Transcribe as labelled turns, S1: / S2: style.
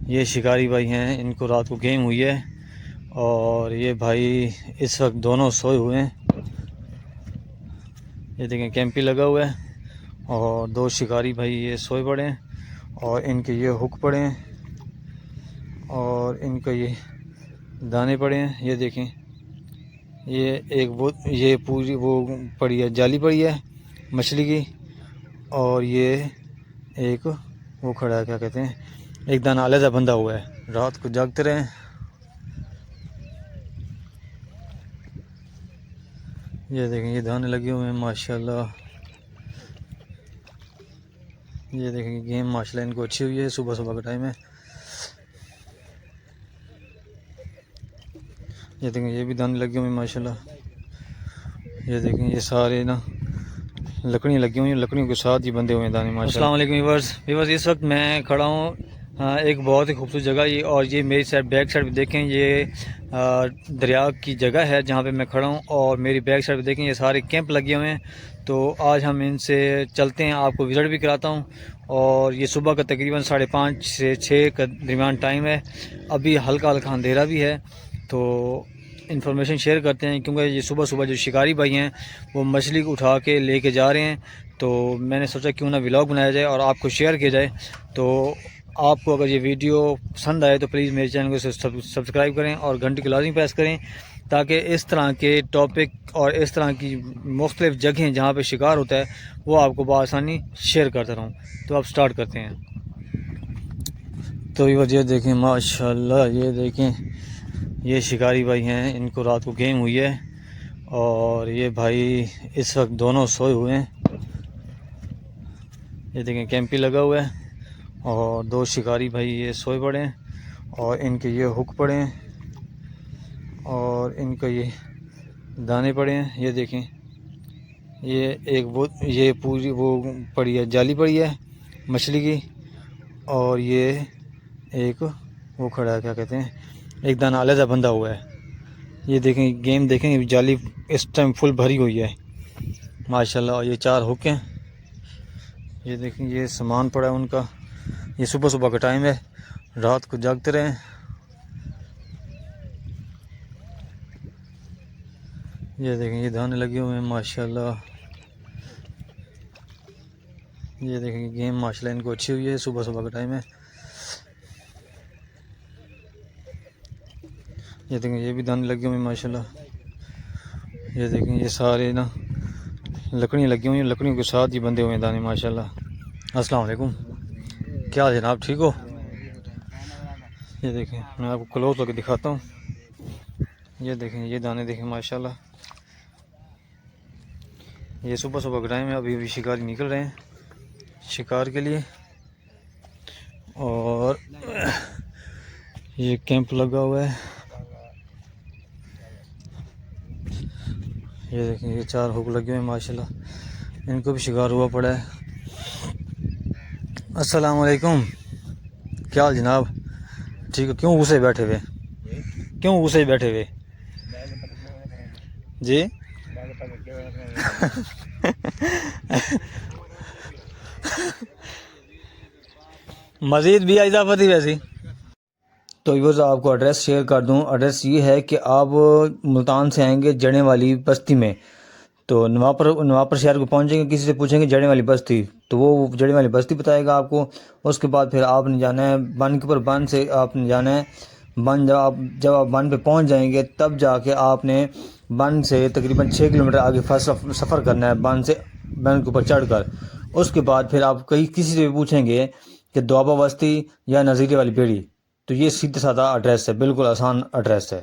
S1: یہ شکاری بھائی ہیں، ان کو رات کو گیم ہوئی ہے اور یہ بھائی اس وقت دونوں سوئے ہوئے ہیں۔ یہ دیکھیں کیمپی لگا ہوا ہے اور دو شکاری بھائی یہ سوئے پڑے ہیں اور ان کے یہ ہک پڑے ہیں اور ان کا یہ دانے پڑے ہیں۔ یہ دیکھیں یہ ایک یہ پوری وہ پڑی ہے، جالی پڑی ہے مچھلی کی، اور یہ ایک وہ کھڑا ہے، کیا کہتے ہیں، ایک دانہ علیحدہ بندھا ہوا ہے۔ رات کو جاگتے رہیں۔ یہ دیکھیں یہ دانے لگے ہوئے ہیں ماشاءاللہ۔ یہ دیکھیں گیم ماشاءاللہ ان کو اچھی ہوئی ہے، صبح صبح کا ٹائم ہے۔ یہ دیکھیں یہ بھی دانے لگے ہوئے ہیں ماشاءاللہ۔ یہ دیکھیں یہ سارے نا لکڑیاں لگی ہوئی ہیں، لکڑیوں کے ساتھ ہی بندھے ہوئے ہیں دانے ماشاءاللہ۔ السلام علیکم ویورز، اس وقت میں کھڑا ہوں ایک بہت ہی خوبصورت جگہ، یہ اور یہ میری سائڈ بیک سائڈ پہ دیکھیں یہ دریا کی جگہ ہے جہاں پہ میں کھڑا ہوں، اور میری بیک سائڈ پہ دیکھیں یہ سارے کیمپ لگے ہوئے ہیں۔ تو آج ہم ان سے چلتے ہیں، آپ کو وزٹ بھی کراتا ہوں، اور یہ صبح کا تقریباً 5:30 سے 6 کا درمیان ٹائم ہے۔ ابھی ہلکا ہلکا اندھیرا بھی ہے، تو انفارمیشن شیئر کرتے ہیں کیونکہ یہ صبح صبح جو شکاری بھائی ہیں وہ مچھلی کو اٹھا کے لے کے جا رہے ہیں، تو میں نے سوچا کیوں نہ ولاگ بنایا جائے اور آپ کو شیئر کیا جائے۔ تو آپ کو اگر یہ ویڈیو پسند آئے تو پلیز میرے چینل کو سبسکرائب کریں اور گھنٹی کو لازمی پریس کریں، تاکہ اس طرح کے ٹاپک اور اس طرح کی مختلف جگہیں جہاں پہ شکار ہوتا ہے وہ آپ کو بآسانی شیئر کرتا رہوں۔ تو آپ سٹارٹ کرتے ہیں۔ تو یہ دیکھیں ماشاءاللہ، یہ دیکھیں یہ شکاری بھائی ہیں، ان کو رات کو گیم ہوئی ہے اور یہ بھائی اس وقت دونوں سوئے ہوئے ہیں۔ یہ دیکھیں کیمپی لگا ہوا ہے اور دو شکاری بھائی یہ سوئے پڑے ہیں اور ان کے یہ ہک پڑے ہیں اور ان کا یہ دانے پڑے ہیں۔ یہ دیکھیں یہ ایک یہ پوری وہ پڑی ہے، جالی پڑی ہے مچھلی کی، اور یہ ایک وہ کھڑا ہے، کیا کہتے ہیں، ایک دانہ علیحدہ بندھا ہوا ہے۔ یہ دیکھیں گیم دیکھیں جالی اس ٹائم فل بھری ہوئی ہے ماشاءاللہ، اور یہ 4 ہک ہیں۔ یہ دیکھیں یہ سامان پڑا ہے ان کا، یہ صبح صبح کا ٹائم ہے، رات کو جاگتے رہیں۔ یہ دیکھیں یہ دانے لگے ہوئے ہیں ماشاءاللہ۔ یہ دیکھیں گیم ماشاءاللہ ان کو اچھی ہوئی ہے، صبح صبح کا ٹائم ہے۔ یہ دیکھیں یہ بھی دانے لگے ہوئے ہیں ماشاءاللہ۔ یہ دیکھیں یہ سارے نا لکڑیاں لگی ہوئی ہیں، لکڑیوں کے ساتھ ہی بندھے ہوئے ہیں دانے ماشاءاللہ۔ السلام علیکم، کیا جناب ٹھیک ہو؟ یہ دیکھیں میں آپ کو کلوز ہو کے دکھاتا ہوں۔ یہ دیکھیں یہ دانے دیکھیں ماشاءاللہ۔ یہ صبح صبح کا ٹائم ہے، ابھی بھی شکاری نکل رہے ہیں شکار کے لیے، اور یہ کیمپ لگا ہوا ہے۔ یہ دیکھیں یہ 4 ہک لگے ہوئے ہیں ماشاءاللہ، ان کو بھی شکار ہوا پڑا ہے۔ السلام علیکم، کیا حال جناب ٹھیک ہے؟ کیوں غصے بیٹھے ہوئے، کیوں غصے بیٹھے ہوئے جی؟ مزید بھی اضافہ تھی ویسی۔ تو یہ آپ کو ایڈریس شیئر کر دوں، ایڈریس یہ ہے کہ آپ ملتان سے آئیں گے جڑے والی بستی میں، تو نواپر شہر کو پہنچیں گے، کسی سے پوچھیں گے جڑے والی بستی، تو وہ جڑے والی بستی بتائے گا آپ کو۔ اس کے بعد پھر آپ نے جانا ہے بن کے اوپر، بن سے آپ نے جانا ہے بن، جب آپ بن پہ پہنچ جائیں گے تب جا کے آپ نے بن سے تقریباً 6 کلومیٹر آگے سفر کرنا ہے، بن کے اوپر چڑھ کر۔ اس کے بعد پھر آپ کسی سے بھی پوچھیں گے کہ دوابہ بستی یا نظیرے والی بیڑی، تو یہ سیدھا سادہ ایڈریس ہے، بالکل آسان ایڈریس ہے۔